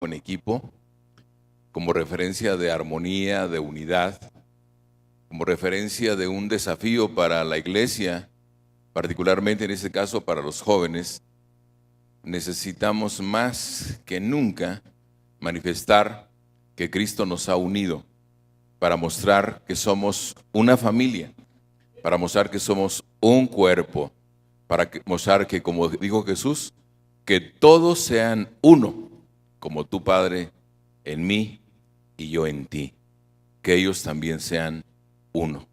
en equipo, como referencia de armonía, de unidad, como referencia de un desafío para la iglesia, particularmente en este caso para los jóvenes. Necesitamos más que nunca manifestar que Cristo nos ha unido para mostrar que somos una familia, para mostrar que somos un cuerpo, para mostrar que, como dijo Jesús, que todos sean uno, como tu Padre en mí y yo en ti, que ellos también sean uno.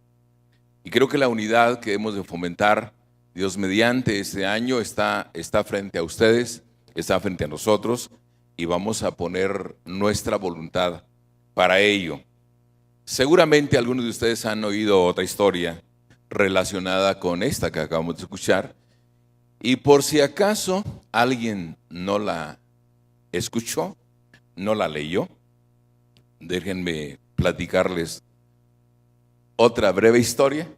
Y creo que la unidad que hemos de fomentar, Dios mediante, este año está frente a ustedes, está frente a nosotros, y vamos a poner nuestra voluntad para ello. Seguramente algunos de ustedes han oído otra historia relacionada con esta que acabamos de escuchar, y por si acaso alguien no la escuchó, no la leyó, déjenme platicarles otra breve historia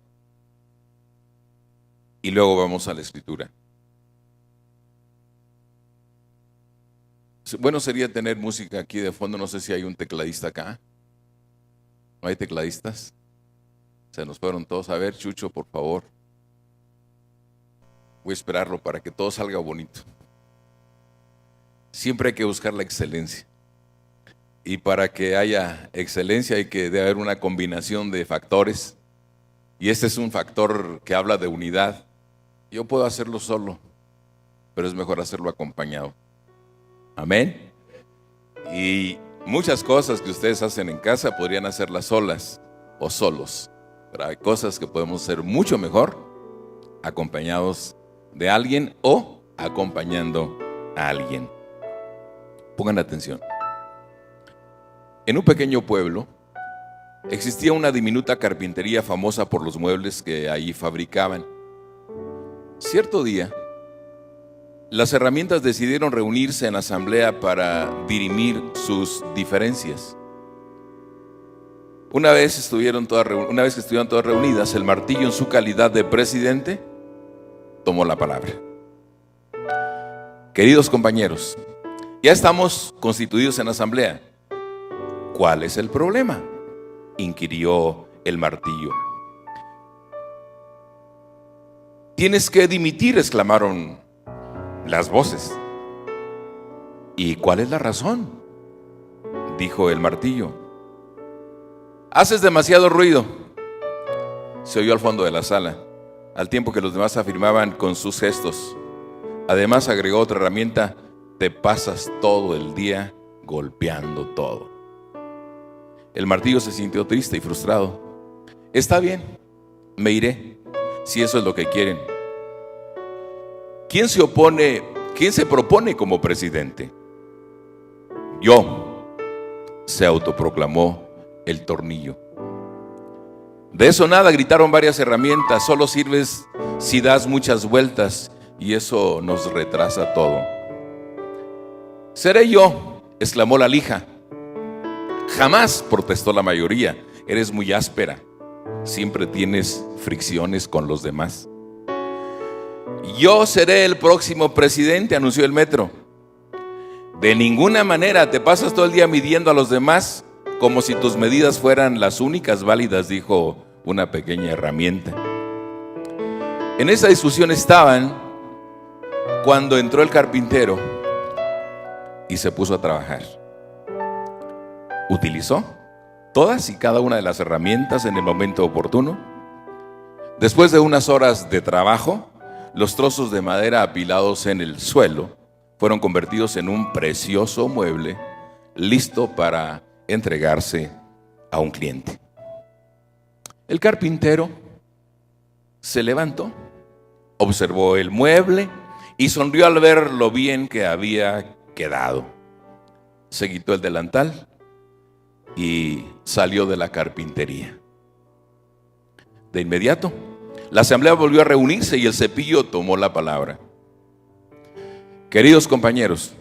y luego vamos a la escritura. Bueno, sería tener música aquí de fondo. No sé si hay un tecladista acá. ¿No hay tecladistas? Se nos fueron todos. A ver, Chucho, por favor. Voy a esperarlo para que todo salga bonito. Siempre hay que buscar la excelencia. Y para que haya excelencia debe haber una combinación de factores. Y este es un factor que habla de unidad. Yo puedo hacerlo solo, pero es mejor hacerlo acompañado. Amén. Y muchas cosas que ustedes hacen en casa podrían hacerlas solas o solos. Pero hay cosas que podemos hacer mucho mejor acompañados de alguien o acompañando a alguien. Pongan atención. En un pequeño pueblo existía una diminuta carpintería famosa por los muebles que allí fabricaban. Cierto día, las herramientas decidieron reunirse en asamblea para dirimir sus diferencias. Una vez que estuvieron todas reunidas, el martillo, en su calidad de presidente, tomó la palabra. Queridos compañeros, ya estamos constituidos en asamblea. ¿Cuál es el problema?, inquirió el martillo. Tienes que dimitir, exclamaron las voces. ¿Y cuál es la razón?, dijo el martillo. Haces demasiado ruido, se oyó al fondo de la sala, al tiempo que los demás afirmaban con sus gestos. Además, agregó otra herramienta: te pasas todo el día golpeando todo. El martillo se sintió triste y frustrado. Está bien, me iré, si eso es lo que quieren. ¿Quién se propone como presidente? Yo, se autoproclamó el tornillo. De eso nada, gritaron varias herramientas. Solo sirves si das muchas vueltas y eso nos retrasa todo. Seré yo, exclamó la lija. Jamás, protestó la mayoría. Eres muy áspera. Siempre tienes fricciones con los demás. Yo seré el próximo presidente, anunció el metro. De ninguna manera, te pasas todo el día midiendo a los demás como si tus medidas fueran las únicas válidas, dijo una pequeña herramienta. En esa discusión estaban cuando entró el carpintero y se puso a trabajar. Utilizó todas y cada una de las herramientas en el momento oportuno. Después de unas horas de trabajo, los trozos de madera apilados en el suelo fueron convertidos en un precioso mueble listo para entregarse a un cliente. El carpintero se levantó, observó el mueble y sonrió al ver lo bien que había quedado. Se quitó el delantal y salió de la carpintería. De inmediato, la asamblea volvió a reunirse y el cepillo tomó la palabra. Queridos compañeros,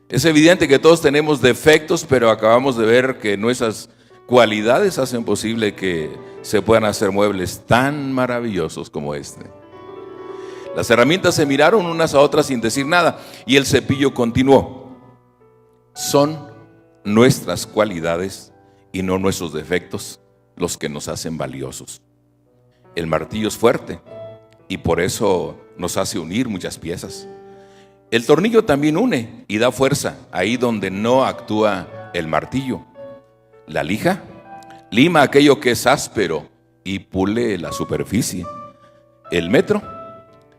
es evidente que todos tenemos defectos, pero acabamos de ver que nuestras cualidades hacen posible que se puedan hacer muebles tan maravillosos como este. Las herramientas se miraron unas a otras sin decir nada y el cepillo continuó. Son nuestras cualidades y no nuestros defectos los que nos hacen valiosos. El martillo es fuerte y por eso nos hace unir muchas piezas. El tornillo también une y da fuerza ahí donde no actúa el martillo. La lija lima aquello que es áspero y pule la superficie. El metro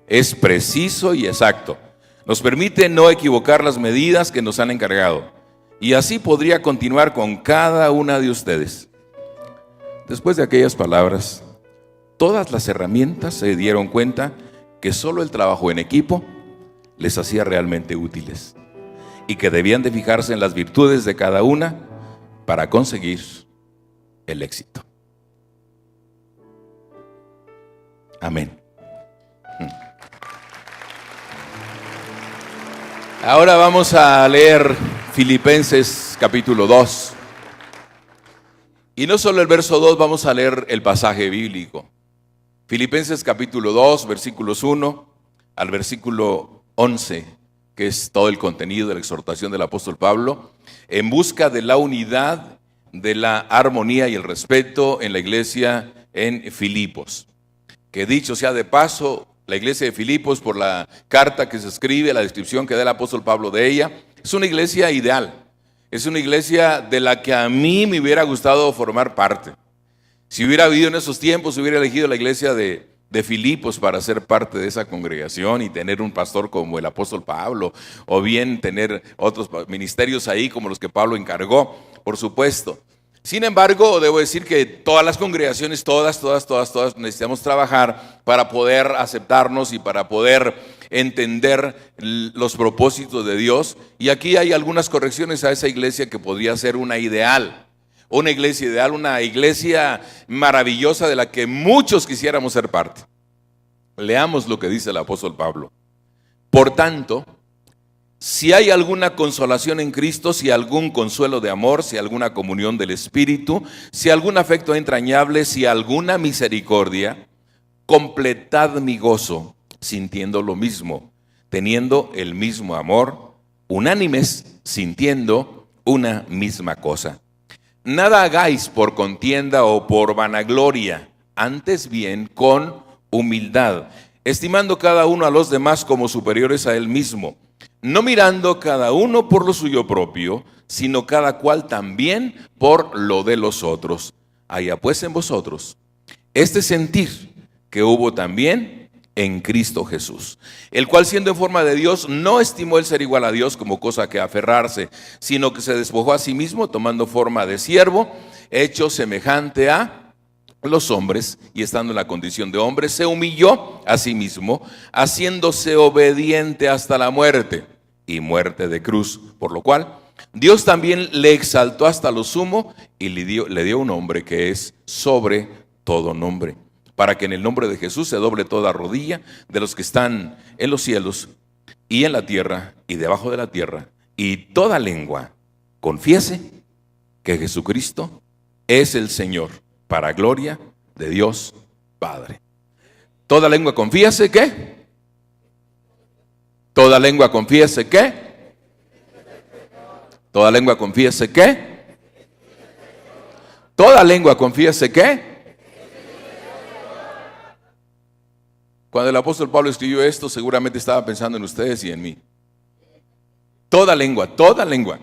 es preciso y exacto. Nos permite no equivocar las medidas que nos han encargado. Y así podría continuar con cada una de ustedes. Después de aquellas palabras, todas las herramientas se dieron cuenta que solo el trabajo en equipo les hacía realmente útiles y que debían de fijarse en las virtudes de cada una para conseguir el éxito. Amén. Ahora vamos a leer Filipenses capítulo 2. Y no solo el verso 2, vamos a leer el pasaje bíblico. Filipenses capítulo 2, versículos 1 al versículo 11, que es todo el contenido de la exhortación del apóstol Pablo, en busca de la unidad, de la armonía y el respeto en la iglesia en Filipos. Que dicho sea de paso, la iglesia de Filipos, por la carta que se escribe, la descripción que da el apóstol Pablo de ella, es una iglesia ideal. Es una iglesia de la que a mí me hubiera gustado formar parte. Si hubiera vivido en esos tiempos, hubiera elegido la iglesia de Filipos para ser parte de esa congregación y tener un pastor como el apóstol Pablo, o bien tener otros ministerios ahí como los que Pablo encargó, por supuesto. Sin embargo, debo decir que todas las congregaciones, todas necesitamos trabajar para poder aceptarnos y para poder entender los propósitos de Dios. Y aquí hay algunas correcciones a esa iglesia que podría ser una ideal. Una iglesia ideal, una iglesia maravillosa de la que muchos quisiéramos ser parte. Leamos lo que dice el apóstol Pablo. Por tanto, si hay alguna consolación en Cristo, si algún consuelo de amor, si alguna comunión del Espíritu, si algún afecto entrañable, si alguna misericordia, completad mi gozo, sintiendo lo mismo, teniendo el mismo amor, unánimes, sintiendo una misma cosa. Nada hagáis por contienda o por vanagloria, antes bien con humildad, estimando cada uno a los demás como superiores a él mismo, no mirando cada uno por lo suyo propio, sino cada cual también por lo de los otros. Haya pues en vosotros este sentir que hubo también en Cristo Jesús, el cual siendo en forma de Dios, no estimó el ser igual a Dios como cosa que aferrarse, sino que se despojó a sí mismo, tomando forma de siervo, hecho semejante a los hombres, y estando en la condición de hombre, se humilló a sí mismo, haciéndose obediente hasta la muerte, y muerte de cruz, por lo cual Dios también le exaltó hasta lo sumo, y le dio un nombre que es sobre todo nombre, para que en el nombre de Jesús se doble toda rodilla de los que están en los cielos y en la tierra y debajo de la tierra, y toda lengua confiese que Jesucristo es el Señor, para gloria de Dios Padre. Toda lengua confiese que, toda lengua confiese que, toda lengua confiese que, toda lengua confiese que. Cuando el apóstol Pablo escribió esto, seguramente estaba pensando en ustedes y en mí. Toda lengua, toda lengua.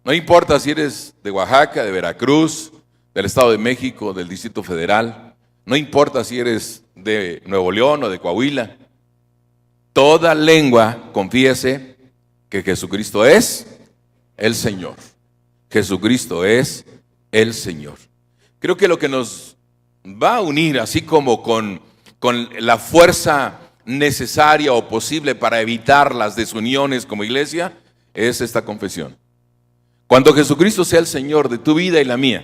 No importa si eres de Oaxaca, de Veracruz, del Estado de México, del Distrito Federal. No importa si eres de Nuevo León o de Coahuila. Toda lengua confiese que Jesucristo es el Señor. Jesucristo es el Señor. Creo que lo que nos va a unir, así como con la fuerza necesaria o posible para evitar las desuniones como iglesia, es esta confesión. Cuando Jesucristo sea el Señor de tu vida y la mía,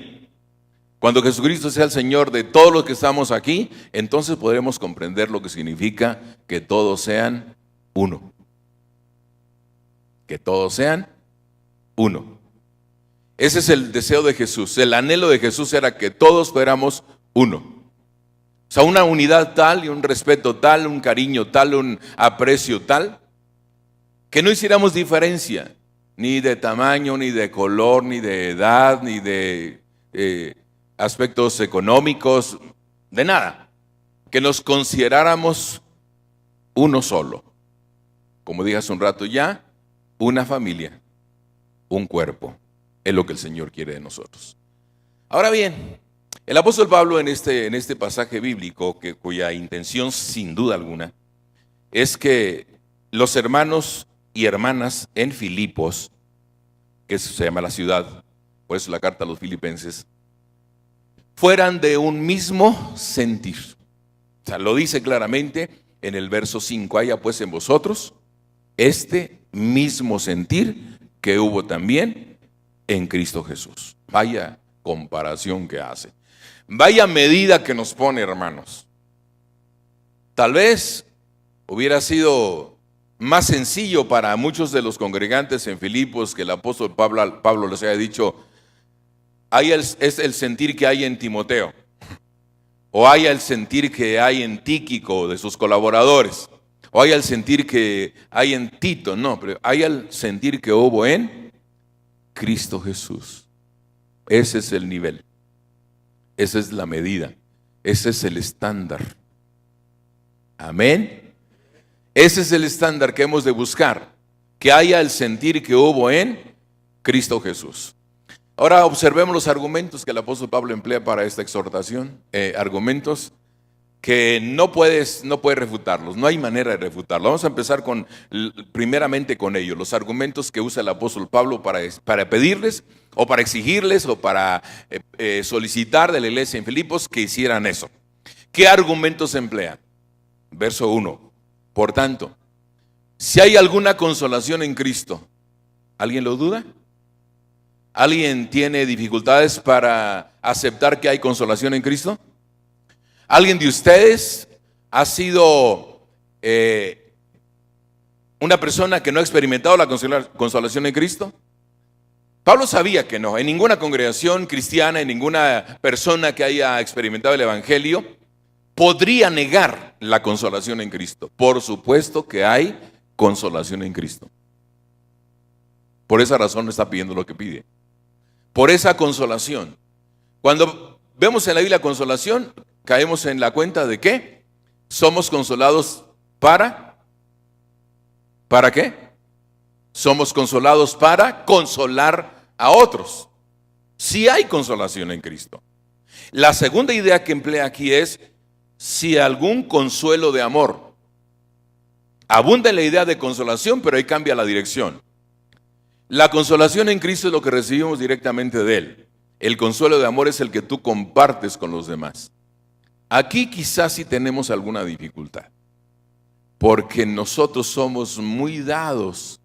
cuando Jesucristo sea el Señor de todos los que estamos aquí, entonces podremos comprender lo que significa que todos sean uno. Que todos sean uno. Ese es el deseo de Jesús. El anhelo de Jesús era que todos fuéramos uno. O sea, una unidad tal y un respeto tal, un cariño tal, un aprecio tal, que no hiciéramos diferencia ni de tamaño, ni de color, ni de edad, ni de aspectos económicos, de nada. Que nos consideráramos uno solo. Como dije hace un rato ya, una familia, un cuerpo. Es lo que el Señor quiere de nosotros. Ahora bien, el apóstol Pablo en este pasaje bíblico, cuya intención sin duda alguna es que los hermanos y hermanas en Filipos, que se llama la ciudad, por eso la carta a los filipenses, fueran de un mismo sentir. O sea, lo dice claramente en el verso 5, haya pues en vosotros este mismo sentir que hubo también en Cristo Jesús. Vaya comparación que hace. Vaya medida que nos pone, hermanos. Tal vez hubiera sido más sencillo para muchos de los congregantes en Filipos que el apóstol Pablo les haya dicho, es el sentir que hay en Timoteo, o haya el sentir que hay en Tíquico de sus colaboradores, o haya el sentir que hay en Tito. No, pero hay el sentir que hubo en Cristo Jesús. Ese es el nivel, esa es la medida, ese es el estándar. Amén. Ese es el estándar que hemos de buscar, que haya el sentir que hubo en Cristo Jesús. Ahora observemos los argumentos que el apóstol Pablo emplea para esta exhortación, argumentos que no puedes refutarlos, no hay manera de refutarlos. Vamos a empezar primeramente con ellos, los argumentos que usa el apóstol Pablo para pedirles o para exigirles o para solicitar de la iglesia en Filipos que hicieran eso. ¿Qué argumentos emplean? Verso 1. Por tanto, si hay alguna consolación en Cristo, ¿alguien lo duda? ¿Alguien tiene dificultades para aceptar que hay consolación en Cristo? ¿Alguien de ustedes ha sido una persona que no ha experimentado la consolación en Cristo? Pablo sabía que no. En ninguna congregación cristiana, en ninguna persona que haya experimentado el evangelio podría negar la consolación en Cristo. Por supuesto que hay consolación en Cristo. Por esa razón está pidiendo lo que pide. Por esa consolación. Cuando vemos en la Biblia consolación, caemos en la cuenta de que somos consolados ¿para qué? Somos consolados para consolar a otros. Sí hay consolación en Cristo. La segunda idea que emplea aquí es si algún consuelo de amor. Abunda en la idea de consolación, pero ahí cambia la dirección. La consolación en Cristo es lo que recibimos directamente de Él. El consuelo de amor es el que tú compartes con los demás. Aquí quizás sí tenemos alguna dificultad, porque nosotros somos muy dados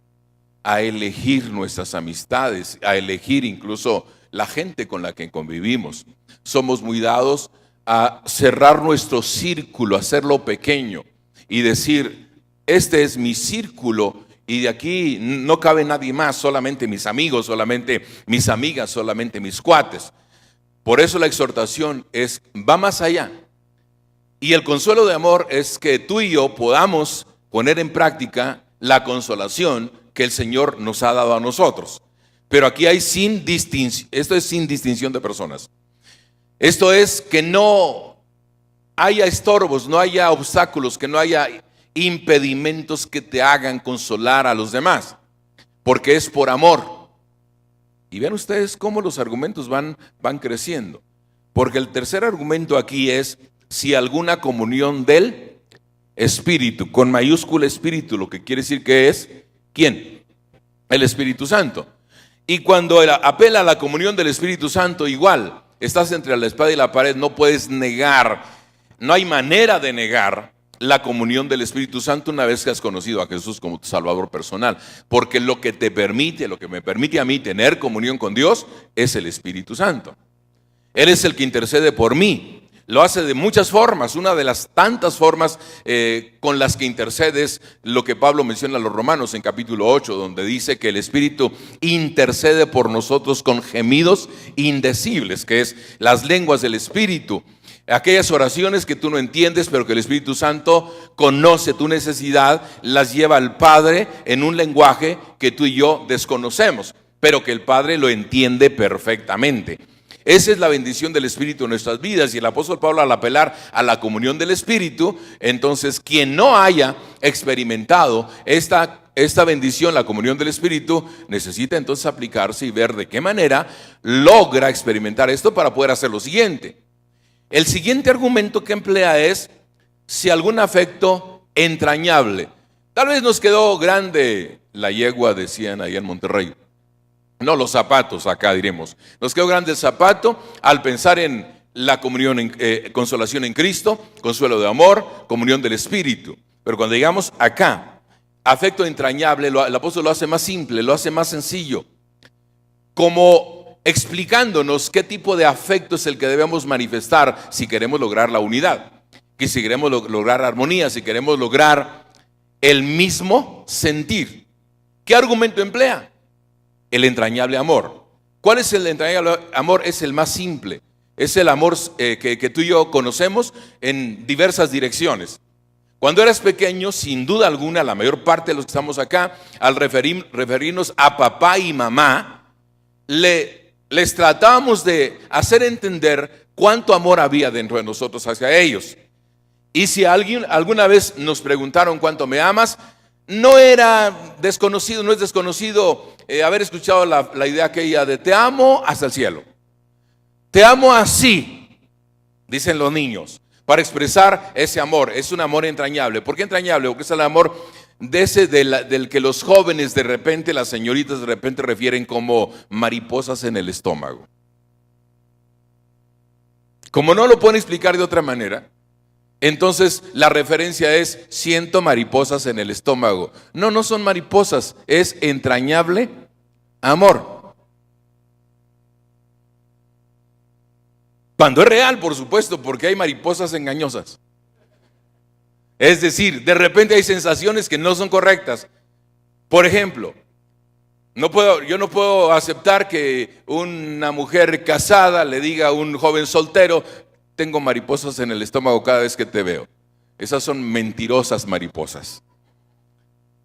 a elegir nuestras amistades, a elegir incluso la gente con la que convivimos. Somos muy dados a cerrar nuestro círculo, a hacerlo pequeño y decir, este es mi círculo y de aquí no cabe nadie más, solamente mis amigos, solamente mis amigas, solamente mis cuates. Por eso la exhortación va más allá. Y el consuelo de amor es que tú y yo podamos poner en práctica la consolación que el Señor nos ha dado a nosotros. Pero aquí hay esto es sin distinción de personas. Esto es que no haya estorbos, no haya obstáculos, que no haya impedimentos que te hagan consolar a los demás, porque es por amor. Y vean ustedes cómo los argumentos van creciendo, porque el tercer argumento aquí es si alguna comunión del Espíritu, con mayúscula Espíritu, lo que quiere decir que es, ¿quién? El Espíritu Santo. Y cuando apela a la comunión del Espíritu Santo, igual, estás entre la espada y la pared, no puedes negar, no hay manera de negar la comunión del Espíritu Santo una vez que has conocido a Jesús como tu Salvador personal, porque lo que me permite a mí tener comunión con Dios es el Espíritu Santo. Él es el que intercede por mí. Lo hace de muchas formas. Una de las tantas formas con las que intercede es lo que Pablo menciona a los Romanos en capítulo 8, donde dice que el Espíritu intercede por nosotros con gemidos indecibles, que es las lenguas del Espíritu. Aquellas oraciones que tú no entiendes, pero que el Espíritu Santo conoce tu necesidad, las lleva al Padre en un lenguaje que tú y yo desconocemos, pero que el Padre lo entiende perfectamente. Esa es la bendición del Espíritu en nuestras vidas. Y el apóstol Pablo, al apelar a la comunión del Espíritu, entonces quien no haya experimentado esta bendición, la comunión del Espíritu, necesita entonces aplicarse y ver de qué manera logra experimentar esto para poder hacer lo siguiente. El siguiente argumento que emplea es si algún afecto entrañable. Tal vez nos quedó grande la yegua, decían ahí en Monterrey. No, los zapatos, acá diremos. Nos quedó grande el zapato al pensar en la comunión, consolación en Cristo, consuelo de amor, comunión del Espíritu. Pero cuando llegamos acá, afecto entrañable, el apóstol lo hace más simple, lo hace más sencillo. Como explicándonos qué tipo de afecto es el que debemos manifestar si queremos lograr la unidad, que si queremos lograr armonía, si queremos lograr el mismo sentir. ¿Qué argumento emplea? El entrañable amor. ¿Cuál es el entrañable amor? Es el más simple. Es el amor que tú y yo conocemos en diversas direcciones. Cuando eras pequeño, sin duda alguna, la mayor parte de los que estamos acá, al referirnos a papá y mamá, les tratábamos de hacer entender cuánto amor había dentro de nosotros hacia ellos. Y si alguna vez nos preguntaron cuánto me amas, no era desconocido, no es desconocido haber escuchado la idea aquella de te amo hasta el cielo. Te amo así, dicen los niños, para expresar ese amor. Es un amor entrañable. ¿Por qué entrañable? Porque es el amor del que los jóvenes de repente, las señoritas de repente refieren como mariposas en el estómago. Como no lo pueden explicar de otra manera, entonces la referencia es siento mariposas en el estómago. No, no son mariposas, es entrañable amor. Cuando es real, por supuesto, porque hay mariposas engañosas. Es decir, de repente hay sensaciones que no son correctas. Por ejemplo, yo no puedo aceptar que una mujer casada le diga a un joven soltero: tengo mariposas en el estómago cada vez que te veo. Esas son mentirosas mariposas.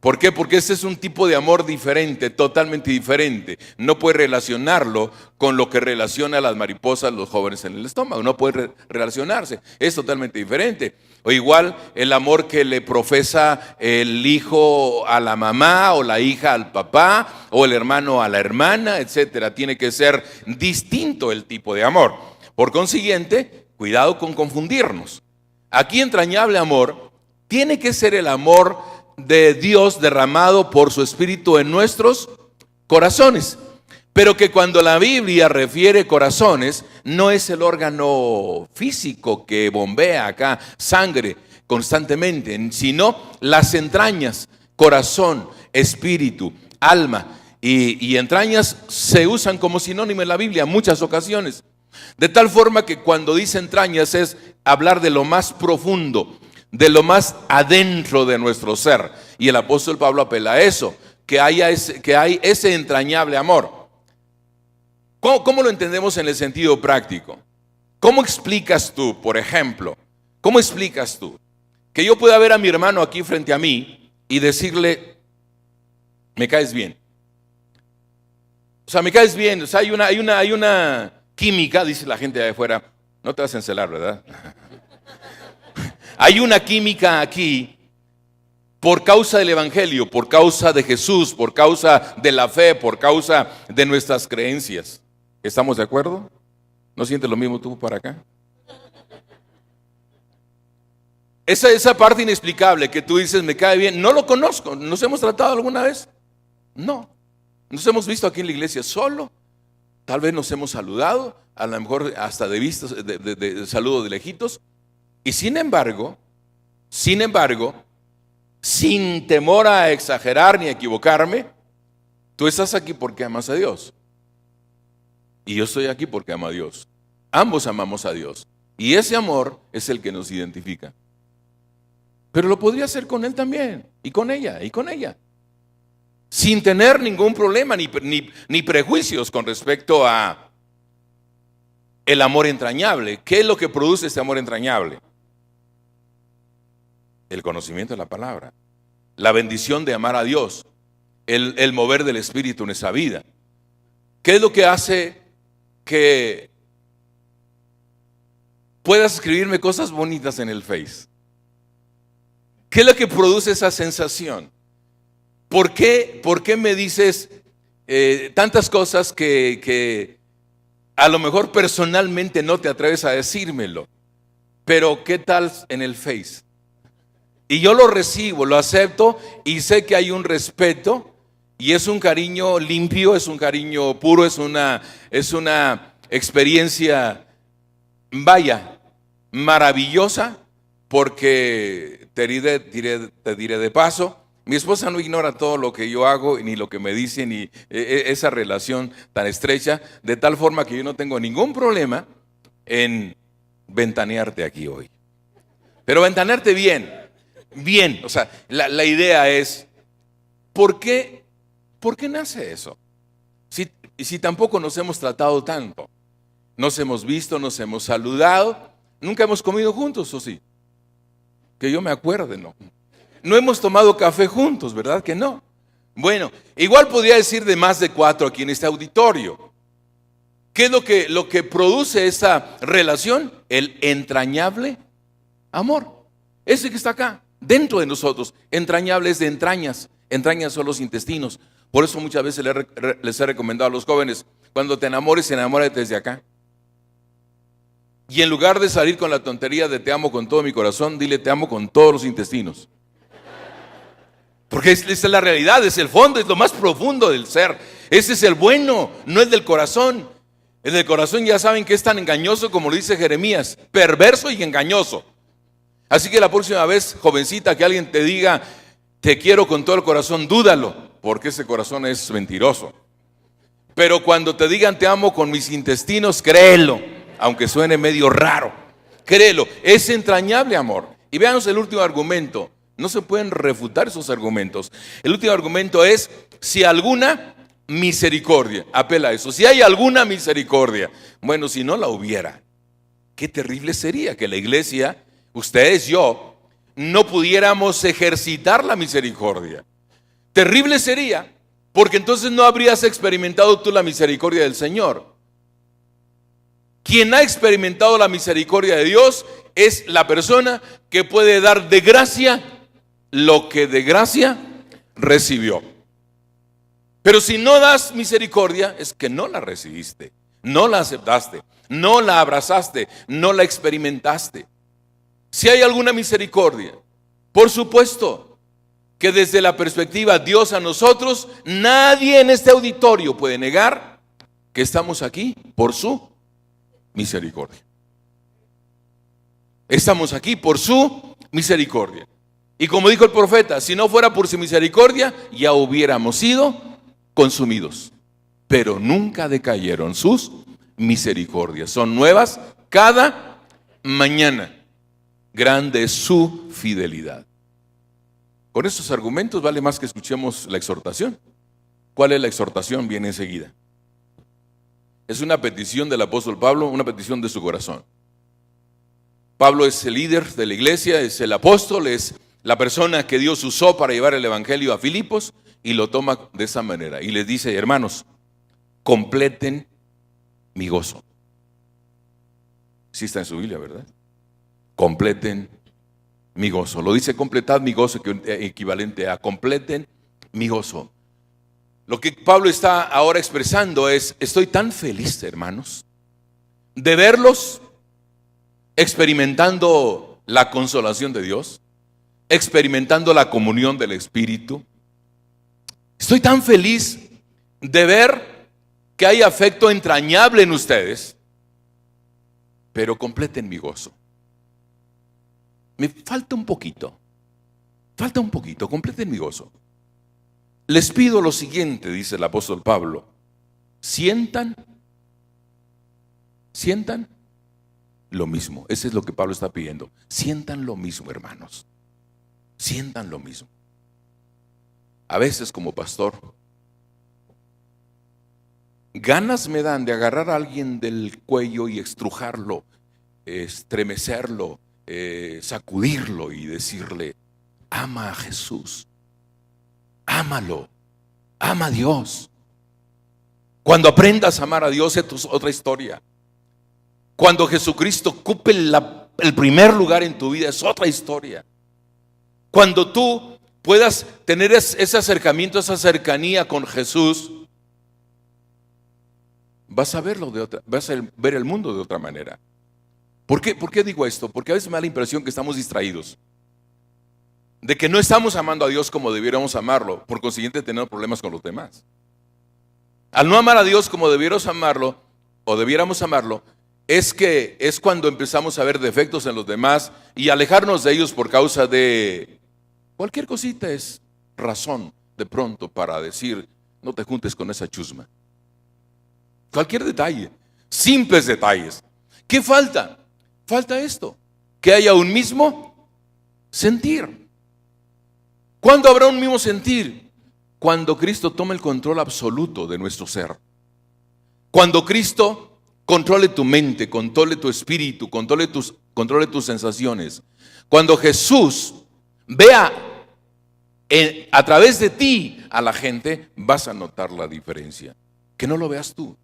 ¿Por qué? Porque ese es un tipo de amor diferente, totalmente diferente. No puede relacionarlo con lo que relaciona a las mariposas los jóvenes en el estómago. No puede relacionarse. Es totalmente diferente. O igual el amor que le profesa el hijo a la mamá, o la hija al papá, o el hermano a la hermana, etcétera. Tiene que ser distinto el tipo de amor. Por consiguiente, cuidado con confundirnos. Aquí entrañable amor tiene que ser el amor de Dios derramado por su Espíritu en nuestros corazones. Pero que cuando la Biblia refiere corazones, no es el órgano físico que bombea acá sangre constantemente, sino las entrañas, corazón, espíritu, alma. Y entrañas se usan como sinónimo en la Biblia en muchas ocasiones. De tal forma que cuando dice entrañas es hablar de lo más profundo, de lo más adentro de nuestro ser. Y el apóstol Pablo apela a eso, que hay ese entrañable amor. ¿Cómo lo entendemos en el sentido práctico? ¿Cómo explicas tú, por ejemplo, cómo explicas tú que yo pueda ver a mi hermano aquí frente a mí y decirle: me caes bien? O sea, me caes bien. O sea, hay una química, dice la gente de afuera. No te vas a encelar, ¿verdad? Hay una química aquí por causa del Evangelio, por causa de Jesús, por causa de la fe, por causa de nuestras creencias. ¿Estamos de acuerdo? ¿No sientes lo mismo tú para acá? Esa parte inexplicable que tú dices me cae bien, no lo conozco. ¿Nos hemos tratado alguna vez? No. Nos hemos visto aquí en la iglesia solo. Tal vez nos hemos saludado, a lo mejor hasta de vista, de saludo de lejitos. Y sin embargo, sin temor a exagerar ni a equivocarme, tú estás aquí porque amas a Dios. Y yo estoy aquí porque amo a Dios. Ambos amamos a Dios. Y ese amor es el que nos identifica. Pero lo podría hacer con él también, y con ella, sin tener ningún problema ni prejuicios con respecto a el amor entrañable. ¿Qué es lo que produce este amor entrañable? El conocimiento de la palabra, la bendición de amar a Dios, el mover del Espíritu en esa vida. ¿Qué es lo que hace que puedas escribirme cosas bonitas en el Face? ¿Qué es lo que produce esa sensación? ¿Por qué me dices tantas cosas que a lo mejor personalmente no te atreves a decírmelo? Pero ¿qué tal en el Face? Y yo lo recibo, lo acepto y sé que hay un respeto y es un cariño limpio, es un cariño puro, es una experiencia, vaya, maravillosa, porque te diré de paso, mi esposa no ignora todo lo que yo hago, ni lo que me dice, ni esa relación tan estrecha, de tal forma que yo no tengo ningún problema en ventanearte aquí hoy. Pero ventanearte bien, o sea, la idea es, ¿por qué nace eso? Si tampoco nos hemos tratado tanto, nos hemos visto, nos hemos saludado, nunca hemos comido juntos, ¿o sí? Que yo me acuerde, no. No hemos tomado café juntos, ¿verdad que no? Bueno, igual podría decir de más de 4 aquí en este auditorio. ¿Qué es lo que produce esa relación? El entrañable amor. Ese que está acá, dentro de nosotros. Entrañable es de entrañas. Entrañas son los intestinos. Por eso muchas veces les he recomendado a los jóvenes, cuando te enamores, enamórate desde acá. Y en lugar de salir con la tontería de te amo con todo mi corazón, dile te amo con todos los intestinos. Porque esa es la realidad, es el fondo, es lo más profundo del ser. Ese es el bueno, no el del corazón. El del corazón ya saben que es tan engañoso como lo dice Jeremías, perverso y engañoso. Así que la próxima vez, jovencita, que alguien te diga te quiero con todo el corazón, dúdalo, porque ese corazón es mentiroso. Pero cuando te digan te amo con mis intestinos, créelo, aunque suene medio raro. Créelo, es entrañable amor. Y veamos el último argumento. No se pueden refutar esos argumentos. El último argumento es si alguna misericordia. Apela a eso. Si hay alguna misericordia. Bueno, si no la hubiera, qué terrible sería que la iglesia, ustedes, yo, no pudiéramos ejercitar la misericordia. Terrible sería, porque entonces no habrías experimentado tú la misericordia del Señor. Quien ha experimentado la misericordia de Dios es la persona que puede dar de gracia lo que de gracia recibió. Pero si no das misericordia, es que no la recibiste, no la aceptaste, no la abrazaste, no la experimentaste. Si hay alguna misericordia, por supuesto que desde la perspectiva Dios a nosotros, nadie en este auditorio puede negar que estamos aquí por su misericordia. Estamos aquí por su misericordia. Y como dijo el profeta, si no fuera por su misericordia, ya hubiéramos sido consumidos. Pero nunca decayeron sus misericordias. Son nuevas cada mañana. Grande es su fidelidad. Con estos argumentos vale más que escuchemos la exhortación. ¿Cuál es la exhortación? Viene enseguida. Es una petición del apóstol Pablo, una petición de su corazón. Pablo es el líder de la iglesia, es el apóstol, es la persona que Dios usó para llevar el evangelio a Filipos y lo toma de esa manera. Y les dice, hermanos, completen mi gozo. Sí está en su Biblia, ¿verdad? Completen mi gozo. Lo dice completad mi gozo, equivalente a completen mi gozo. Lo que Pablo está ahora expresando es, estoy tan feliz, hermanos, de verlos experimentando la consolación de Dios, experimentando la comunión del Espíritu. Estoy tan feliz de ver que hay afecto entrañable en ustedes, pero completen mi gozo. Me falta un poquito, completen mi gozo. Les pido lo siguiente, dice el apóstol Pablo, sientan lo mismo. Ese es lo que Pablo está pidiendo. Sientan lo mismo, hermanos. Sientan lo mismo. A veces como pastor ganas me dan de agarrar a alguien del cuello y estrujarlo, estremecerlo, sacudirlo y decirle: ama a Jesús, ámalo, ama a Dios. Cuando aprendas a amar a Dios, esto es otra historia. Cuando Jesucristo ocupe el primer lugar en tu vida, es otra historia. Cuando tú puedas tener ese acercamiento, esa cercanía con Jesús, vas a verlo vas a ver el mundo de otra manera. ¿Por qué digo esto? Porque a veces me da la impresión que estamos distraídos, de que no estamos amando a Dios como debiéramos amarlo, por consiguiente tenemos problemas con los demás. Al no amar a Dios como debiéramos amarlo, es cuando empezamos a ver defectos en los demás y alejarnos de ellos por causa de cualquier cosita. Es razón de pronto para decir: no te juntes con esa chusma. Cualquier detalle, simples detalles. ¿Qué falta? Falta esto, que haya un mismo sentir. ¿Cuándo habrá un mismo sentir? Cuando Cristo tome el control absoluto de nuestro ser. Cuando Cristo controle tu mente, controle tu espíritu, controle tus sensaciones. Cuando Jesús vea a través de ti a la gente, vas a notar la diferencia. Que no lo veas tú,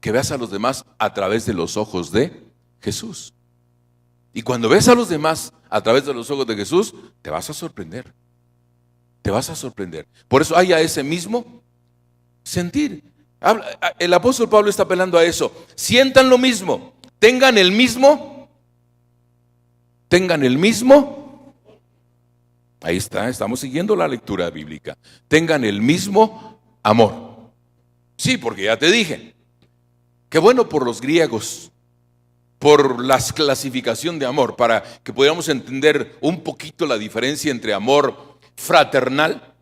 que veas a los demás a través de los ojos de Jesús. Y cuando ves a los demás a través de los ojos de Jesús, te vas a sorprender. Te vas a sorprender. Por eso haya ese mismo sentir. El apóstol Pablo está apelando a eso. Sientan lo mismo, tengan el mismo. Ahí está, estamos siguiendo la lectura bíblica. Tengan el mismo amor. Sí, porque ya te dije, qué bueno por los griegos, por la clasificación de amor, para que pudiéramos entender un poquito la diferencia entre amor fraternal,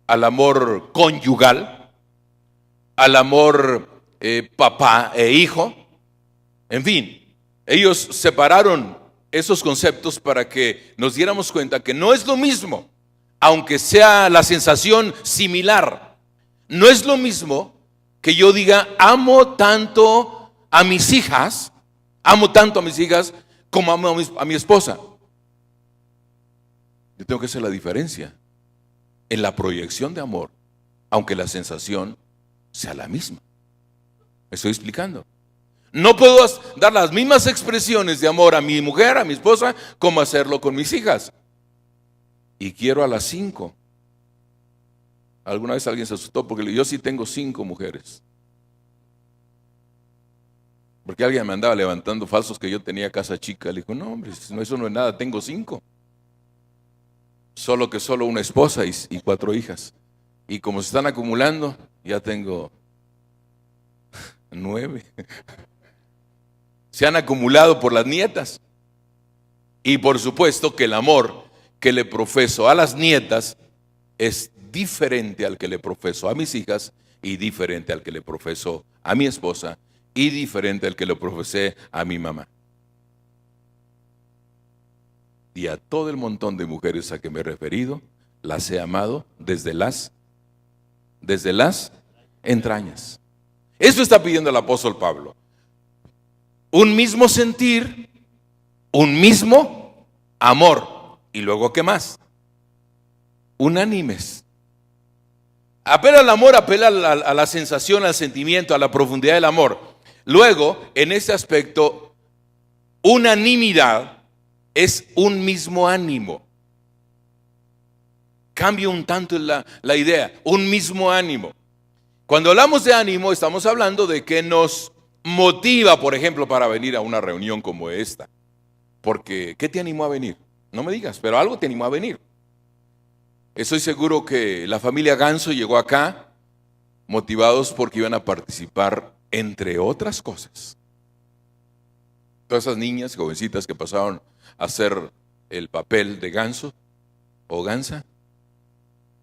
al amor conyugal, al amor papá e hijo. En fin, ellos separaron esos conceptos para que nos diéramos cuenta que no es lo mismo, aunque sea la sensación similar. No es lo mismo que yo diga: amo tanto a mis hijas como amo a mi esposa. Yo tengo que hacer la diferencia en la proyección de amor, aunque la sensación sea la misma. ¿Me estoy explicando? No puedo dar las mismas expresiones de amor a mi mujer, a mi esposa, como hacerlo con mis hijas. Y quiero a las 5. Alguna vez alguien se asustó porque yo sí tengo 5 mujeres. Porque alguien me andaba levantando falsos que yo tenía casa chica. Le dijo: no, hombre, eso no es nada, tengo 5. Solo una esposa y 4 hijas. Y como se están acumulando, ya tengo 9. Se han acumulado por las nietas. Y por supuesto que el amor que le profeso a las nietas es diferente al que le profeso a mis hijas, y diferente al que le profeso a mi esposa, y diferente al que le profesé a mi mamá. Y a todo el montón de mujeres a que me he referido, las he amado desde las entrañas. Eso está pidiendo el apóstol Pablo. Un mismo sentir, un mismo amor. Y luego, ¿qué más? Unánimes. Apela al amor, apela a la sensación, al sentimiento, a la profundidad del amor. Luego, en este aspecto, unanimidad es un mismo ánimo. Cambia un tanto la idea, un mismo ánimo. Cuando hablamos de ánimo, estamos hablando de que nos motiva, por ejemplo, para venir a una reunión como esta. Porque, ¿qué te animó a venir? No me digas, pero algo te animó a venir. Estoy seguro que la familia Ganso llegó acá motivados porque iban a participar, entre otras cosas. Todas esas niñas, jovencitas que pasaron a hacer el papel de Ganso o Gansa,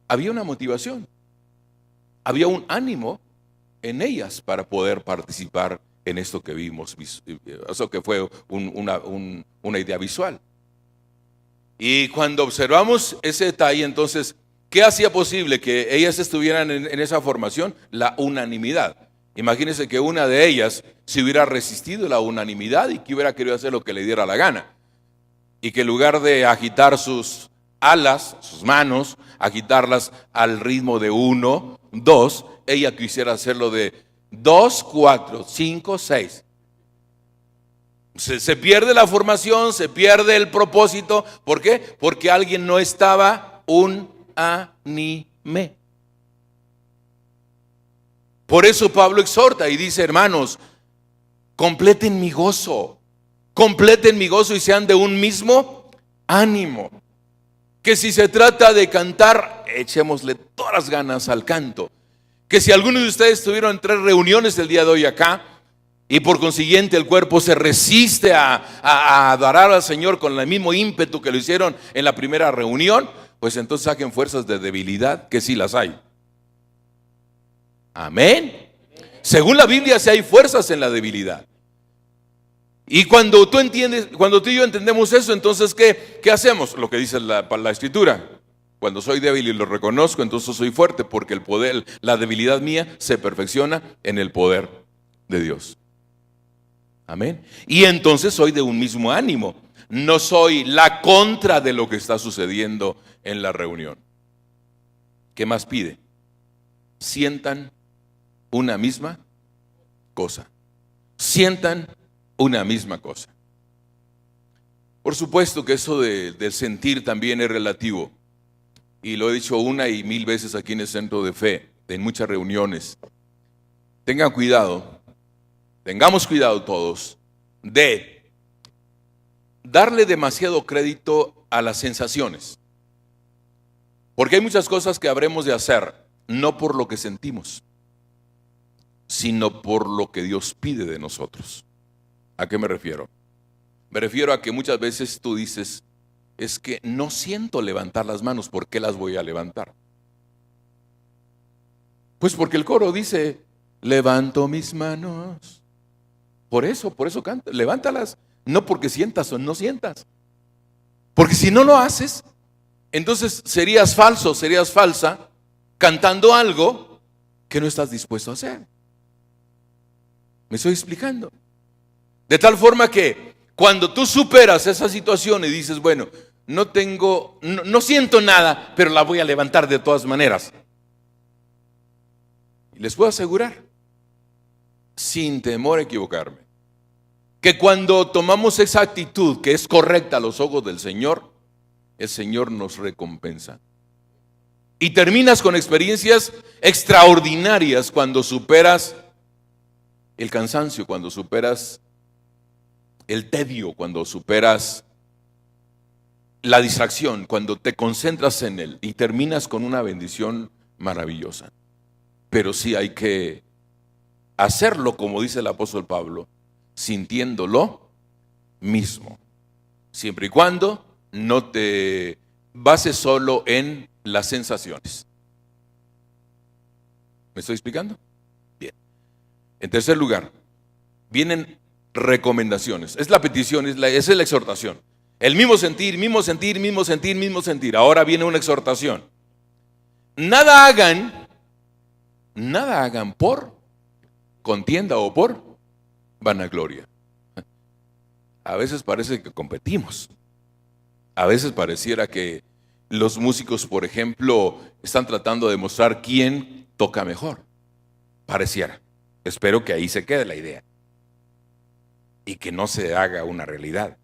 había una motivación, había un ánimo en ellas para poder participar en esto que vimos, eso que fue una idea visual. Y cuando observamos ese detalle, entonces ¿Qué hacía posible que ellas estuvieran en esa formación? La unanimidad. Imagínense que una de ellas se hubiera resistido a la unanimidad y que hubiera querido hacer lo que le diera la gana. Y que en lugar de agitar sus alas, sus manos, agitarlas al ritmo de 1, 2, ella quisiera hacerlo de 2, 4, 5, 6. Se pierde la formación, se pierde el propósito. ¿Por qué? Porque alguien no estaba unánime. Por eso Pablo exhorta y dice: hermanos, completen mi gozo y sean de un mismo ánimo. Que si se trata de cantar, echémosle todas las ganas al canto. Que si algunos de ustedes estuvieron en 3 reuniones el día de hoy acá, y por consiguiente el cuerpo se resiste a adorar al Señor con el mismo ímpetu que lo hicieron en la primera reunión, pues entonces saquen fuerzas de debilidad, que sí las hay. Amén. Según la Biblia, sí hay fuerzas en la debilidad. Y cuando tú y yo entendemos eso, entonces ¿qué hacemos? Lo que dice la Escritura: cuando soy débil y lo reconozco, entonces soy fuerte, porque el poder, la debilidad mía se perfecciona en el poder de Dios. Amén. Y entonces soy de un mismo ánimo. No soy la contra de lo que está sucediendo en la reunión. ¿Qué más pide? Sientan una misma cosa. Sientan una misma cosa. Por supuesto que eso del sentir también es relativo. Y lo he dicho 1 y 1000 veces aquí en el Centro de Fe, en muchas reuniones. Tengan cuidado. Tengamos cuidado todos de darle demasiado crédito a las sensaciones. Porque hay muchas cosas que habremos de hacer, no por lo que sentimos, sino por lo que Dios pide de nosotros. ¿A qué me refiero? Me refiero a que muchas veces tú dices: es que no siento levantar las manos, ¿por qué las voy a levantar? Pues porque el coro dice: levanto mis manos. Por eso canta, levántalas, no porque sientas o no sientas. Porque si no lo haces, entonces serías falso, serías falsa, cantando algo que no estás dispuesto a hacer. ¿Me estoy explicando? De tal forma que cuando tú superas esa situación y dices: bueno, no siento nada, pero la voy a levantar de todas maneras. Y les puedo asegurar, sin temor a equivocarme, que cuando tomamos esa actitud que es correcta a los ojos del Señor, el Señor nos recompensa. Y terminas con experiencias extraordinarias cuando superas el cansancio, cuando superas el tedio, cuando superas la distracción, cuando te concentras en Él y terminas con una bendición maravillosa. Pero sí hay que hacerlo, como dice el apóstol Pablo, sintiéndolo mismo, siempre y cuando no te bases solo en las sensaciones. ¿Me estoy explicando? Bien. En tercer lugar, vienen recomendaciones. Es la petición, esa es la exhortación. El mismo sentir, mismo sentir, mismo sentir, mismo sentir. Ahora viene una exhortación. Nada hagan por contienda o por vanagloria. A veces parece que competimos. A veces pareciera que los músicos, por ejemplo, están tratando de mostrar quién toca mejor. Pareciera. Espero que ahí se quede la idea y que no se haga una realidad.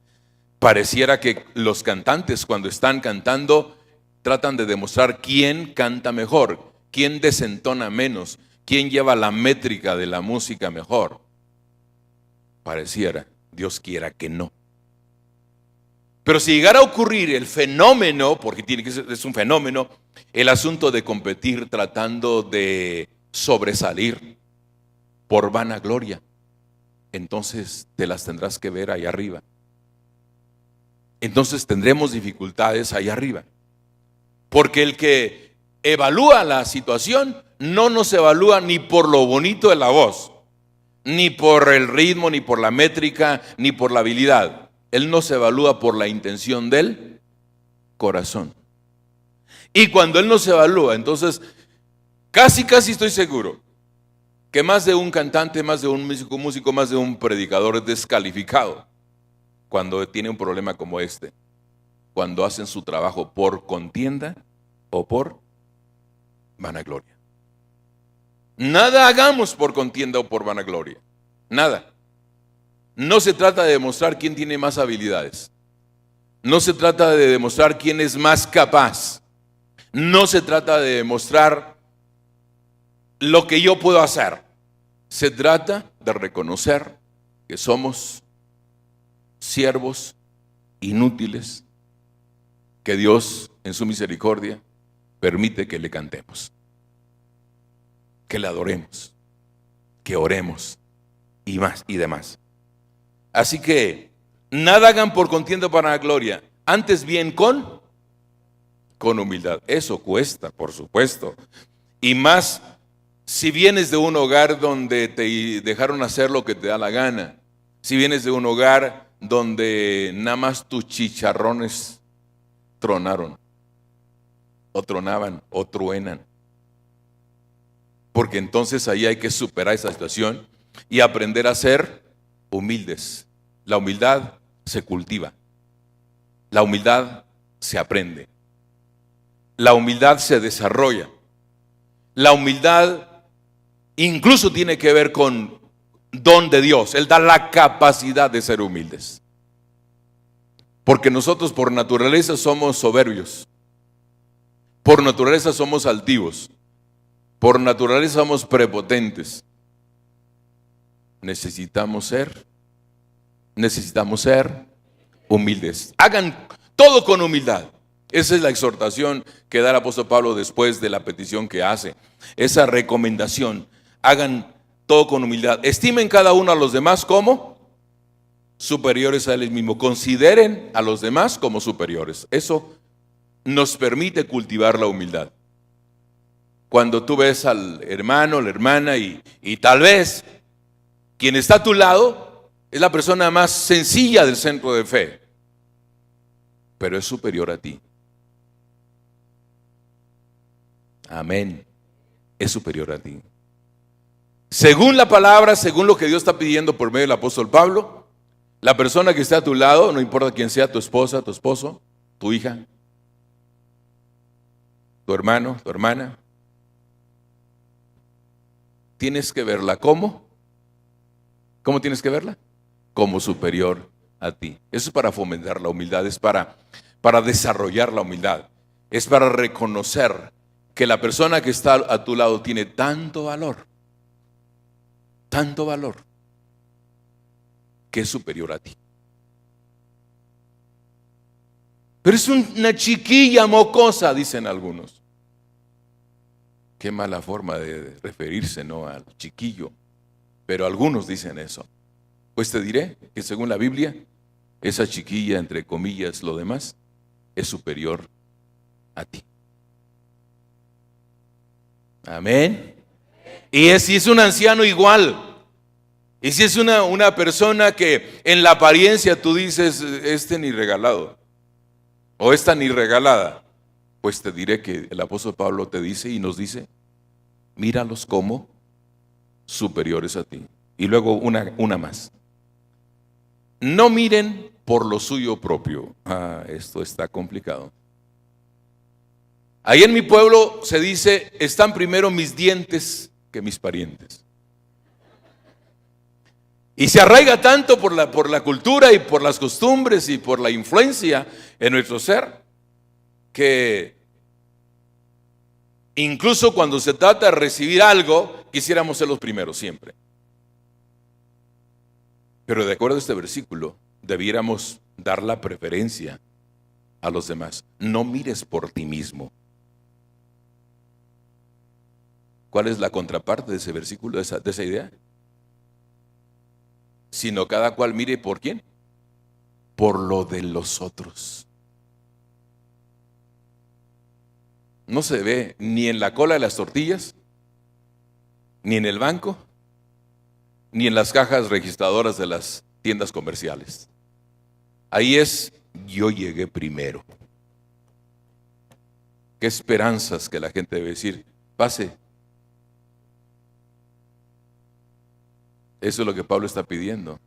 Pareciera que los cantantes, cuando están cantando, tratan de demostrar quién canta mejor, quién desentona menos, quién lleva la métrica de la música mejor. Pareciera, Dios quiera que no. Pero si llegara a ocurrir el fenómeno, porque es un fenómeno, el asunto de competir tratando de sobresalir por vanagloria, entonces te las tendrás que ver ahí arriba. Entonces tendremos dificultades ahí arriba. Porque el que evalúa la situación no nos evalúa ni por lo bonito de la voz, ni por el ritmo, ni por la métrica, ni por la habilidad. Él nos evalúa por la intención del corazón. Y cuando Él no se evalúa, entonces casi estoy seguro que más de un cantante, más de un músico, más de un predicador es descalificado cuando tiene un problema como este, cuando hacen su trabajo por contienda o por vanagloria. Nada hagamos por contienda o por vanagloria, nada. No se trata de demostrar quién tiene más habilidades, no se trata de demostrar quién es más capaz, no se trata de demostrar lo que yo puedo hacer. Se trata de reconocer que somos siervos inútiles, que Dios en su misericordia permite que le cantemos, que le adoremos, que oremos y más y demás. Así que nada hagan por contienda para la gloria, antes bien con humildad. Eso cuesta, por supuesto, y más si vienes de un hogar donde te dejaron hacer lo que te da la gana, si vienes de un hogar donde nada más tus chicharrones tronaron, o tronaban, o truenan. Porque entonces ahí hay que superar esa situación y aprender a ser humildes. La humildad se cultiva, la humildad se aprende, la humildad se desarrolla, la humildad incluso tiene que ver con don de Dios. Él da la capacidad de ser humildes. Porque nosotros por naturaleza somos soberbios. Por naturaleza somos altivos. Por naturaleza somos prepotentes. Necesitamos ser humildes. Hagan todo con humildad. Esa es la exhortación que da el apóstol Pablo después de la petición que hace. Esa recomendación. Hagan todo con humildad. Estimen cada uno a los demás como superiores a él mismo. Consideren a los demás como superiores. Eso nos permite cultivar la humildad. Cuando tú ves al hermano, la hermana y tal vez quien está a tu lado es la persona más sencilla del centro de fe, pero es superior a ti. Amén. Es superior a ti. Según la palabra, según lo que Dios está pidiendo por medio del apóstol Pablo, la persona que está a tu lado, no importa quién sea, tu esposa, tu esposo, tu hija, tu hermano, tu hermana, tienes que verla ¿cómo? ¿Cómo tienes que verla? Como superior a ti. Eso es para fomentar la humildad, es para desarrollar la humildad, es para reconocer que la persona que está a tu lado tiene tanto valor, que es superior a ti. Pero es una chiquilla mocosa, dicen algunos. Qué mala forma de referirse, ¿no?, al chiquillo. Pero algunos dicen eso. Pues te diré que según la Biblia, esa chiquilla, entre comillas, lo demás, es superior a ti. Amén. Y si es un anciano, igual. Y si es una persona que en la apariencia tú dices, ni regalado, o esta ni regalada, pues te diré que el apóstol Pablo te dice y nos dice, míralos como superiores a ti. Y luego una más. No miren por lo suyo propio. Esto está complicado. Ahí en mi pueblo se dice, están primero mis dientes que mis parientes. Y se arraiga tanto por la cultura y por las costumbres y por la influencia en nuestro ser, que incluso cuando se trata de recibir algo, quisiéramos ser los primeros siempre. Pero de acuerdo a este versículo, debiéramos dar la preferencia a los demás. No mires por ti mismo. ¿Cuál es la contraparte de ese versículo, de esa idea? Sino cada cual mire por quién. Por lo de los otros. No se ve ni en la cola de las tortillas, ni en el banco, ni en las cajas registradoras de las tiendas comerciales. Ahí es, yo llegué primero. qué esperanzas que la gente debe decir, pase. Eso es lo que Pablo está pidiendo.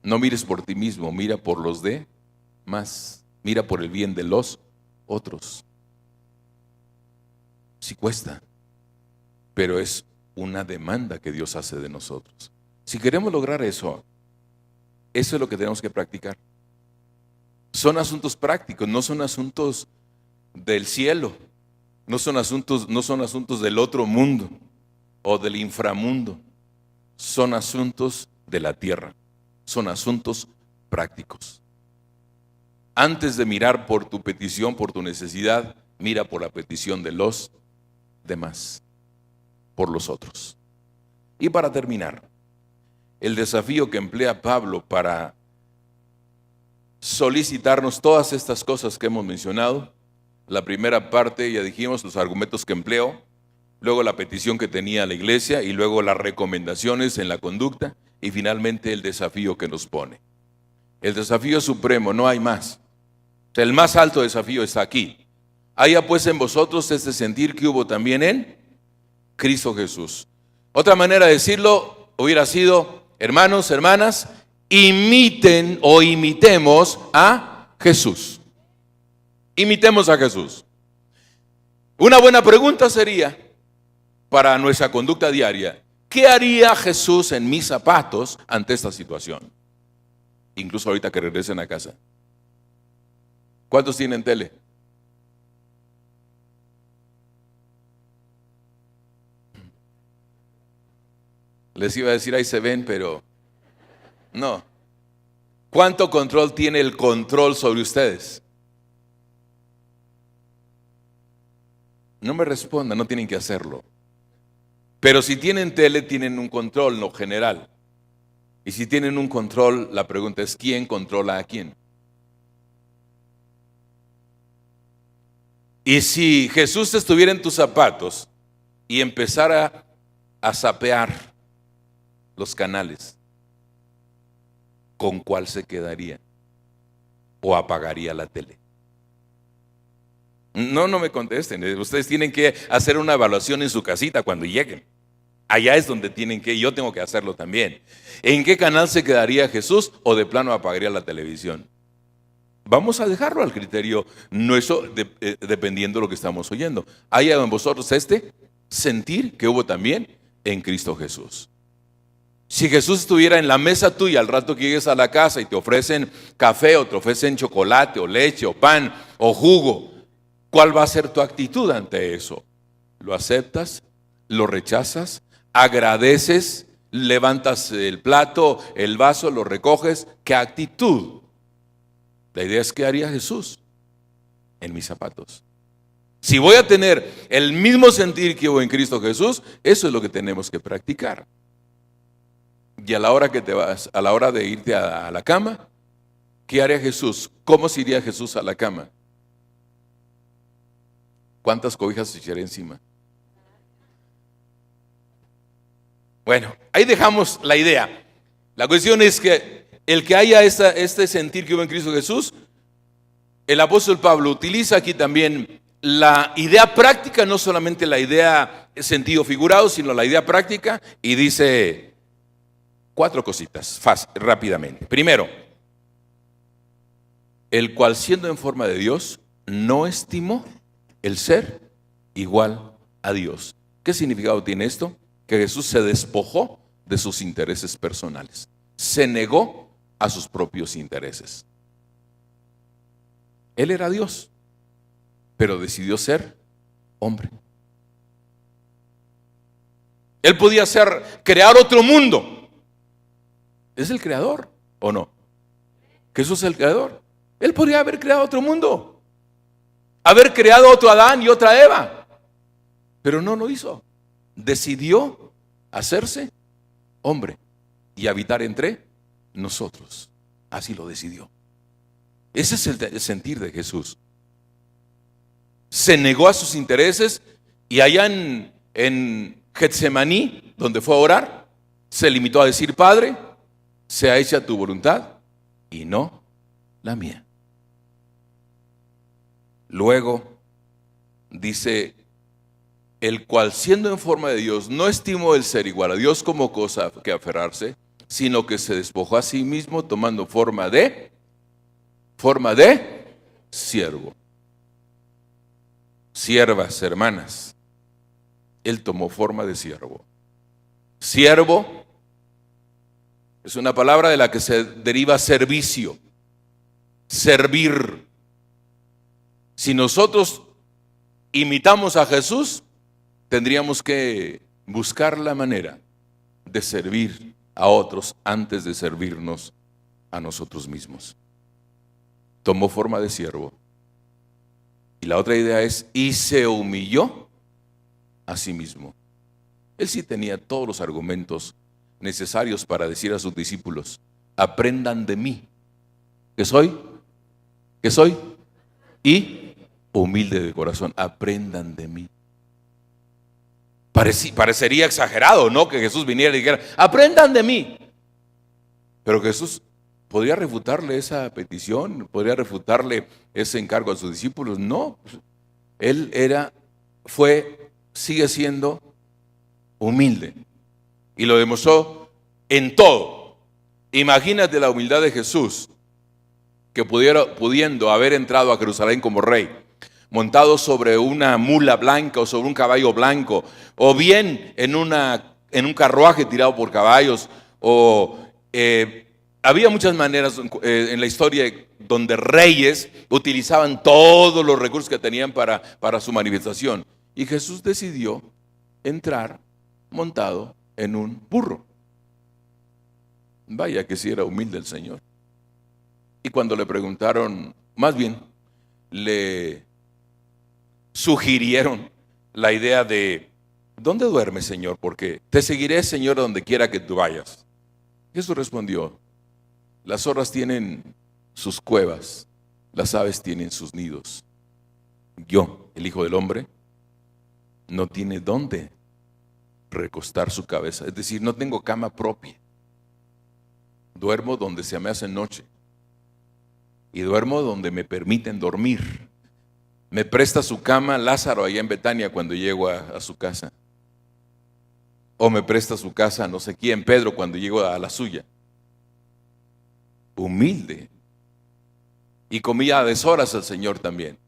No mires por ti mismo, mira por los demás, mira por el bien de los otros. Sí cuesta, pero es una demanda que Dios hace de nosotros. Si queremos lograr eso, eso es lo que tenemos que practicar. Son asuntos prácticos, no son asuntos del cielo, no son asuntos del otro mundo o del inframundo. Son asuntos de la tierra, son asuntos prácticos. Antes de mirar por tu petición, por tu necesidad, mira por la petición de los demás, por los otros. Y para terminar, el desafío que emplea Pablo para solicitarnos todas estas cosas que hemos mencionado. La primera parte, ya dijimos, los argumentos que empleó, luego la petición que tenía la iglesia y luego las recomendaciones en la conducta y finalmente el desafío que nos pone. El desafío supremo, no hay más. O sea, el más alto desafío está aquí. Haya pues en vosotros este sentir que hubo también en Cristo Jesús. Otra manera de decirlo hubiera sido, hermanos, hermanas, imiten o imitemos a Jesús. Imitemos a Jesús. Una buena pregunta sería, para nuestra conducta diaria, ¿qué haría Jesús en mis zapatos ante esta situación? Incluso ahorita que regresen a casa. ¿Cuántos tienen tele? Les iba a decir, ahí se ven, pero no. ¿Cuánto control tiene el control sobre ustedes? No me respondan, no tienen que hacerlo. Pero si tienen tele, tienen un control, no general. Y si tienen un control, la pregunta es, ¿quién controla a quién? Y si Jesús estuviera en tus zapatos y empezara a zapear los canales, ¿con cuál se quedaría? ¿O apagaría la tele? No me contesten. Ustedes tienen que hacer una evaluación en su casita cuando lleguen. Allá es donde tienen que, yo tengo que hacerlo también. ¿En qué canal se quedaría Jesús o de plano apagaría la televisión? Vamos a dejarlo al criterio nuestro, dependiendo de lo que estamos oyendo. Haya en vosotros este sentir que hubo también en Cristo Jesús. Si Jesús estuviera en la mesa tuya al rato que llegues a la casa y te ofrecen café o te ofrecen chocolate o leche o pan o jugo, ¿cuál va a ser tu actitud ante eso? ¿Lo aceptas? ¿Lo rechazas? ¿Agradeces? ¿Levantas el plato, el vaso, lo recoges? ¿Qué actitud? La idea es, ¿qué haría Jesús en mis zapatos? Si voy a tener el mismo sentir que hubo en Cristo Jesús, eso es lo que tenemos que practicar. Y a la hora que te vas, a la hora de irte a la cama, ¿qué haría Jesús? ¿Cómo se iría Jesús a la cama? ¿Cuántas cobijas se echaría encima? Bueno, ahí dejamos la idea. La cuestión es que el que haya este sentir que hubo en Cristo Jesús, el apóstol Pablo utiliza aquí también la idea práctica, no solamente la idea sentido figurado, sino la idea práctica, y dice 4 cositas, rápidamente. Primero, el cual siendo en forma de Dios, no estimó el ser igual a Dios. ¿Qué significado tiene esto? Que Jesús se despojó de sus intereses personales, se negó a sus propios intereses. Él era Dios, pero decidió ser hombre. Él podía crear otro mundo. ¿Es el creador o no? Jesús es el creador. Él podría haber creado otro mundo, haber creado otro Adán y otra Eva, pero no lo hizo. Decidió hacerse hombre y habitar entre nosotros. Así lo decidió. Ese es el sentir de Jesús. Se negó a sus intereses y allá en Getsemaní, donde fue a orar, se limitó a decir: Padre, sea hecha tu voluntad y no la mía. Luego dice, el cual siendo en forma de Dios, no estimó el ser igual a Dios como cosa que aferrarse, sino que se despojó a sí mismo tomando forma de siervo. Siervas, hermanas, Él tomó forma de siervo. Siervo es una palabra de la que se deriva servicio, servir. Si nosotros imitamos a Jesús, tendríamos que buscar la manera de servir a otros antes de servirnos a nosotros mismos. Tomó forma de siervo. Y la otra idea es, y se humilló a sí mismo. Él sí tenía todos los argumentos necesarios para decir a sus discípulos, aprendan de mí, que soy y humilde de corazón, aprendan de mí. Parecería exagerado, ¿no? Que Jesús viniera y dijera, aprendan de mí. Pero Jesús podría refutarle esa petición, podría refutarle ese encargo a sus discípulos. No, Él sigue siendo humilde. Y lo demostró en todo. Imagínate la humildad de Jesús, que pudiendo haber entrado a Jerusalén como rey, montado sobre una mula blanca o sobre un caballo blanco, o bien en un carruaje tirado por caballos, había muchas maneras en la historia donde reyes utilizaban todos los recursos que tenían para su manifestación. Y Jesús decidió entrar montado en un burro. Vaya que sí era humilde el Señor. Y cuando le preguntaron, más bien le sugirieron la idea de, ¿dónde duermes, Señor? Porque te seguiré, Señor, donde quiera que tú vayas. Jesús respondió, las zorras tienen sus cuevas, las aves tienen sus nidos. Yo, el Hijo del Hombre, no tiene dónde recostar su cabeza. Es decir, no tengo cama propia. Duermo donde se me hace noche. Y duermo donde me permiten dormir. Me presta su cama Lázaro allá en Betania cuando llego a su casa. O me presta su casa no sé quién, Pedro, cuando llego a la suya. Humilde. Y comía a deshoras el Señor también.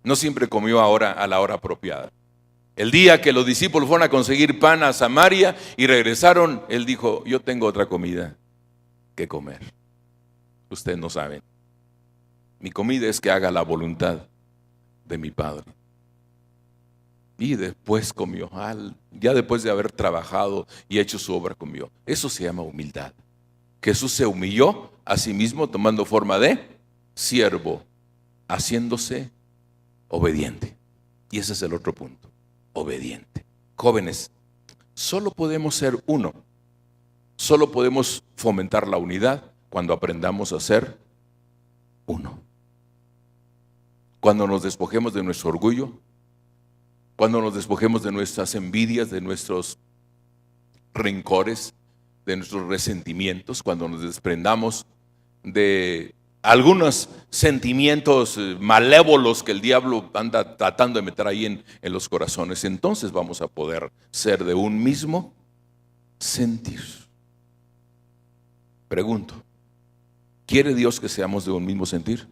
No siempre comió a la hora apropiada. El día que los discípulos fueron a conseguir pan a Samaria y regresaron, Él dijo, yo tengo otra comida que comer. Ustedes no saben. Mi comida es que haga la voluntad de mi Padre. Y después comió, ya después de haber trabajado y hecho su obra, comió. Eso se llama humildad. Jesús se humilló a sí mismo tomando forma de siervo, haciéndose obediente. Y ese es el otro punto, obediente. Jóvenes, solo podemos ser uno. Solo podemos fomentar la unidad cuando aprendamos a ser uno. Cuando nos despojemos de nuestro orgullo, cuando nos despojemos de nuestras envidias, de nuestros rencores, de nuestros resentimientos, cuando nos desprendamos de algunos sentimientos malévolos que el diablo anda tratando de meter ahí en los corazones, entonces vamos a poder ser de un mismo sentir. Pregunto, ¿quiere Dios que seamos de un mismo sentir?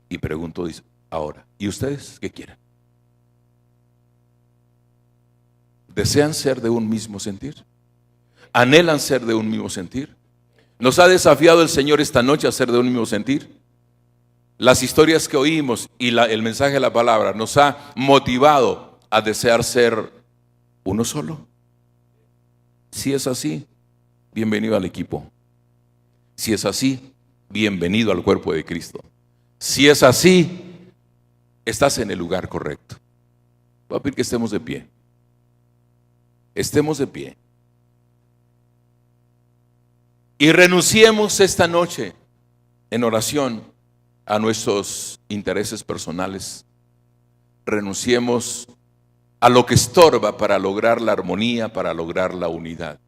Y pregunto ahora, ¿y ustedes qué quieren? ¿Desean ser de un mismo sentir? ¿Anhelan ser de un mismo sentir? ¿Nos ha desafiado el Señor esta noche a ser de un mismo sentir? Las historias que oímos y el mensaje de la palabra nos ha motivado a desear ser uno solo. Si es así, bienvenido al equipo. Si es así, bienvenido al cuerpo de Cristo. Si es así, estás en el lugar correcto. Voy a pedir que estemos de pie. Estemos de pie. Y renunciemos esta noche en oración a nuestros intereses personales. Renunciemos a lo que estorba para lograr la armonía, para lograr la unidad.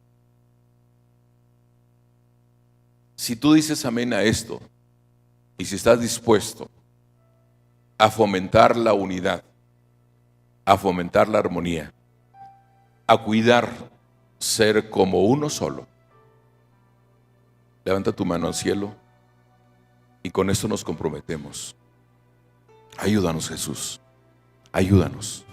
Si tú dices amén a esto, y si estás dispuesto a fomentar la unidad, a fomentar la armonía, a cuidar ser como uno solo. Levanta tu mano al cielo y con esto nos comprometemos. Ayúdanos, Jesús, ayúdanos.